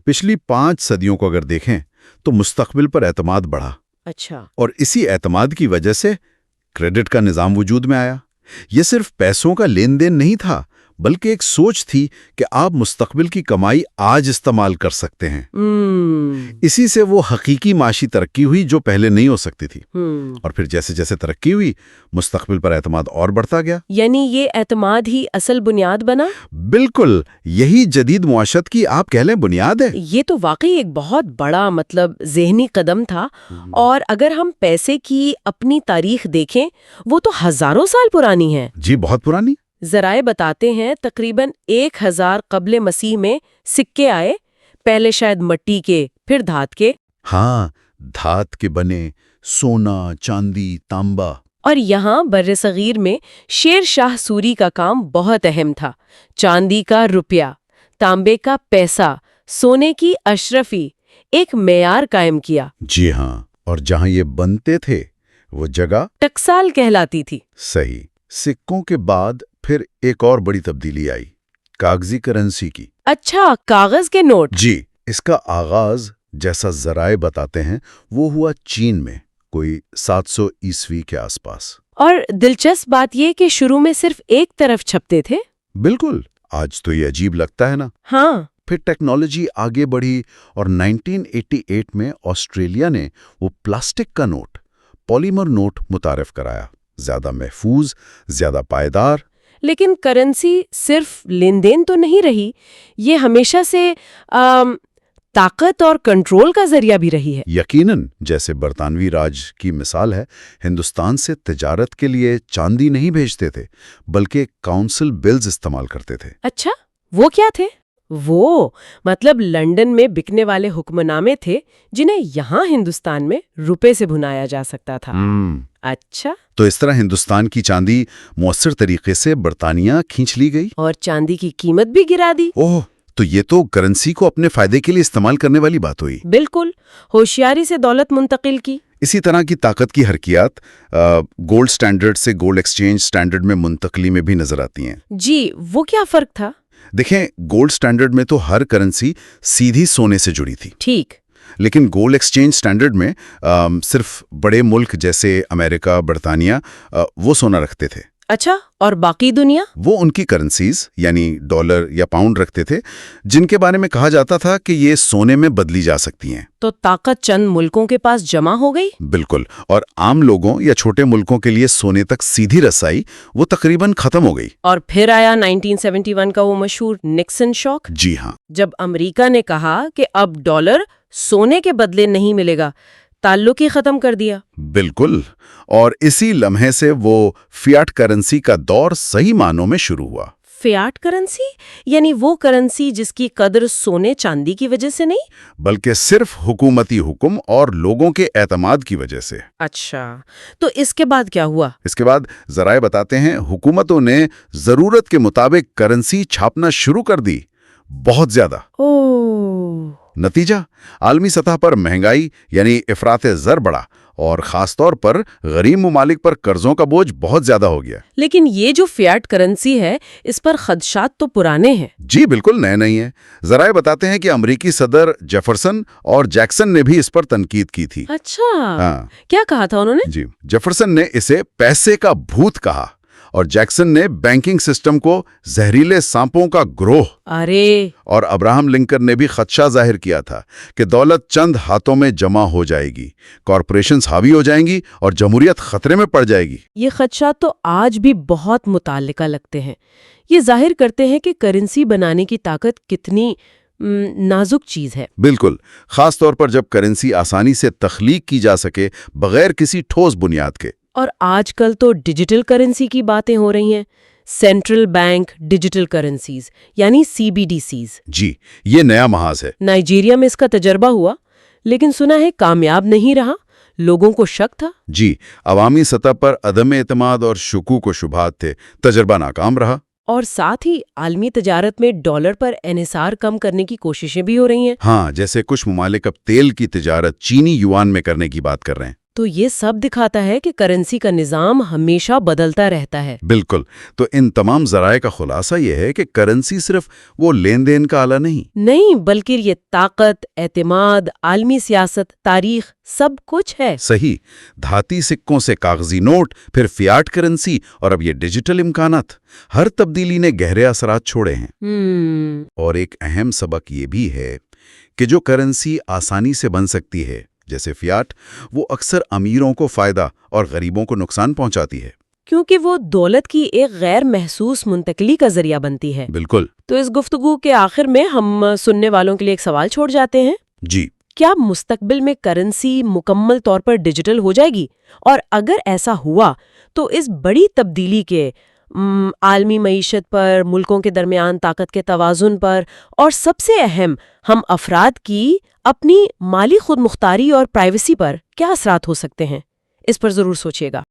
پچھلی 5 صدیوں کو اگر دیکھیں تو مستقبل پر اعتماد بڑھا، اچھا، اور اسی اعتماد کی وجہ سے کریڈٹ کا نظام وجود میں آیا۔ یہ صرف پیسوں کا لین دین نہیں تھا، بلکہ ایک سوچ تھی کہ آپ مستقبل کی کمائی آج استعمال کر سکتے ہیں۔ اسی سے وہ حقیقی معاشی ترقی ہوئی جو پہلے نہیں ہو سکتی تھی، اور پھر جیسے جیسے ترقی ہوئی مستقبل پر اعتماد اور بڑھتا گیا۔ یعنی یہ اعتماد ہی اصل بنیاد بنا؟ بالکل، یہی جدید معاشرت کی آپ کہہ لیں بنیاد ہے۔ یہ تو واقعی ایک بہت بڑا ذہنی قدم تھا، اور اگر ہم پیسے کی اپنی تاریخ دیکھیں وہ تو ہزاروں سال پرانی ہے۔ جی، بہت پرانی۔ ذرائع بتاتے ہیں تقریباً 1000 قبل مسیح میں سکے آئے، پہلے شاید مٹی کے، پھر دھات کے۔ ہاں، دھات کے بنے، سونا، چاندی، تانبا۔ اور یہاں بر صغیر میں شیر شاہ سوری کا کام بہت اہم تھا۔ چاندی کا روپیہ، تانبے کا پیسہ، سونے کی اشرفی، ایک معیار قائم کیا۔ جی ہاں، اور جہاں یہ بنتے تھے وہ جگہ ٹکسال کہلاتی تھی۔ صحیح۔ سکوں کے بعد پھر ایک اور بڑی تبدیلی آئی، کاغذی کرنسی کی۔ اچھا، کاغذ کے نوٹ۔ جی، اس کا آغاز جیسا ذرائع بتاتے ہیں وہ ہوا چین میں، کوئی 700 عیسوی کے آس پاس۔ اور دلچسپ بات یہ کہ شروع میں صرف ایک طرف چھپتے تھے۔ بالکل، آج تو یہ عجیب لگتا ہے نا۔ ہاں۔ پھر ٹیکنالوجی آگے بڑھی اور 1988 میں آسٹریلیا نے وہ پلاسٹک کا نوٹ، پولیمر نوٹ متعارف کرایا، زیادہ محفوظ، زیادہ پائیدار۔ لیکن کرنسی صرف لین دین تو نہیں رہی، یہ ہمیشہ سے طاقت اور کنٹرول کا ذریعہ بھی رہی ہے۔ یقیناً، جیسے برطانوی راج کی مثال ہے، ہندوستان سے تجارت کے لیے چاندی نہیں بھیجتے تھے بلکہ کاؤنسل بلز استعمال کرتے تھے۔ اچھا، وہ کیا تھے؟ وہ لنڈن میں بکنے والے حکم نامے تھے جنہیں یہاں ہندوستان میں روپے سے بھنایا جا سکتا تھا۔ اچھا، تو اس طرح ہندوستان کی چاندی مؤثر طریقے سے برطانیہ کھینچ لی گئی اور چاندی کی قیمت بھی گرا دی۔ اوہ، تو یہ تو کرنسی کو اپنے فائدے کے لیے استعمال کرنے والی بات ہوئی۔ بالکل، ہوشیاری سے دولت منتقل کی۔ اسی طرح کی طاقت کی حرکیات گولڈ سٹینڈرڈ سے گولڈ ایکسچینج سٹینڈرڈ میں منتقلی میں بھی نظر آتی ہیں۔ جی، وہ کیا فرق تھا؟ دیکھیں، گولڈ سٹینڈرڈ میں تو ہر کرنسی سیدھی سونے سے جڑی تھی، ٹھیک، لیکن گولڈ ایکسچینج سٹینڈرڈ میں صرف بڑے ملک جیسے امریکہ، برطانیہ وہ سونا رکھتے تھے۔ اچھا، اور باقی دنیا؟ وہ ان کی کرنسیز یعنی ڈالر یا پاؤنڈ رکھتے تھے جن کے بارے میں کہا جاتا تھا کہ یہ سونے میں بدلی جا سکتی ہیں۔ تو طاقت چند ملکوں کے پاس جمع ہو گئی؟ بالکل، اور عام لوگوں یا چھوٹے ملکوں کے لیے سونے تک سیدھی رسائی وہ تقریباً ختم ہو گئی۔ اور پھر آیا 1971 کا وہ مشہور نکسن شاک۔ جی ہاں، جب امریکہ نے کہا کہ اب ڈالر سونے کے بدلے نہیں ملے گا، تعلق ہی ختم کر دیا۔ بالکل، اور اسی لمحے سے وہ فیاٹ کرنسی کا دور صحیح معنوں میں شروع ہوا۔ فیاٹ کرنسی یعنی وہ کرنسی جس کی قدر سونے چاندی کی وجہ سے نہیں بلکہ صرف حکومتی حکم اور لوگوں کے اعتماد کی وجہ سے۔ اچھا، تو اس کے بعد کیا ہوا؟ اس کے بعد ذرائع بتاتے ہیں حکومتوں نے ضرورت کے مطابق کرنسی چھاپنا شروع کر دی، بہت زیادہ۔ نتیجہ، عالمی سطح پر مہنگائی یعنی افراط زر بڑھا، اور خاص طور پر غریب ممالک پر قرضوں کا بوجھ بہت زیادہ ہو گیا۔ لیکن یہ جو فیاٹ کرنسی ہے اس پر خدشات تو پرانے ہیں۔ جی بالکل نئے نہیں ہیں۔ ذرائع بتاتے ہیں کہ امریکی صدر جیفرسن اور جیکسن نے بھی اس پر تنقید کی تھی۔ اچھا، ہاں، کیا کہا تھا انہوں نے؟ جی، جیفرسن نے اسے پیسے کا بھوت کہا اور جیکسن نے بینکنگ سسٹم کو زہریلے سانپوں کا گروہ۔ ارے، اور ابراہم لنکن نے بھی خدشہ ظاہر کیا تھا کہ دولت چند ہاتھوں میں جمع ہو جائے گی، کارپوریشنز حاوی ہو جائیں گی اور جمہوریت خطرے میں پڑ جائے گی۔ یہ خدشات تو آج بھی بہت متعلقہ لگتے ہیں۔ یہ ظاہر کرتے ہیں کہ کرنسی بنانے کی طاقت کتنی نازک چیز ہے۔ بالکل، خاص طور پر جب کرنسی آسانی سے تخلیق کی جا سکے بغیر کسی ٹھوس بنیاد کے۔ اور آج کل تو ڈیجیٹل کرنسی کی باتیں ہو رہی ہیں، سینٹرل بینک ڈیجیٹل کرنسیز یعنی CBDCs۔ جی، یہ نیا محاذ ہے۔ نائجیریا میں اس کا تجربہ ہوا، لیکن سنا ہے کامیاب نہیں رہا، لوگوں کو شک تھا۔ جی، عوامی سطح پر عدم اعتماد اور شکوک و شبہات تھے، تجربہ ناکام رہا۔ اور ساتھ ہی عالمی تجارت میں ڈالر پر انحصار کم کرنے کی کوششیں بھی ہو رہی ہیں۔ ہاں، جیسے کچھ ممالک اب تیل کی تجارت چینی یوان میں کرنے کی بات کر رہے ہیں۔ تو یہ سب دکھاتا ہے کہ کرنسی کا نظام ہمیشہ بدلتا رہتا ہے۔ بالکل۔ تو ان تمام ذرائع کا خلاصہ یہ ہے کہ کرنسی صرف وہ لین دین کا آلہ نہیں بلکہ یہ طاقت، اعتماد، عالمی سیاست، تاریخ سب کچھ ہے۔ صحیح۔ دھاتی سکوں سے کاغذی نوٹ، پھر فیاٹ کرنسی اور اب یہ ڈیجیٹل امکانات، ہر تبدیلی نے گہرے اثرات چھوڑے ہیں۔ اور ایک اہم سبق یہ بھی ہے کہ جو کرنسی آسانی سے بن سکتی ہے جیسے فیاٹ، وہ اکثر امیروں کو فائدہ اور غریبوں کو نقصان پہنچاتی ہے، کیونکہ وہ دولت کی ایک غیر محسوس منتقلی کا ذریعہ بنتی ہے۔ بالکل۔ تو اس گفتگو کے آخر میں ہم سننے والوں کے لیے ایک سوال چھوڑ جاتے ہیں۔ جی، کیا مستقبل میں کرنسی مکمل طور پر ڈیجیٹل ہو جائے گی؟ اور اگر ایسا ہوا تو اس بڑی تبدیلی کے عالمی معیشت پر، ملکوں کے درمیان طاقت کے توازن پر، اور سب سے اہم ہم افراد کی اپنی مالی خود مختاری اور پرائیویسی پر کیا اثرات ہو سکتے ہیں؟ اس پر ضرور سوچیے گا۔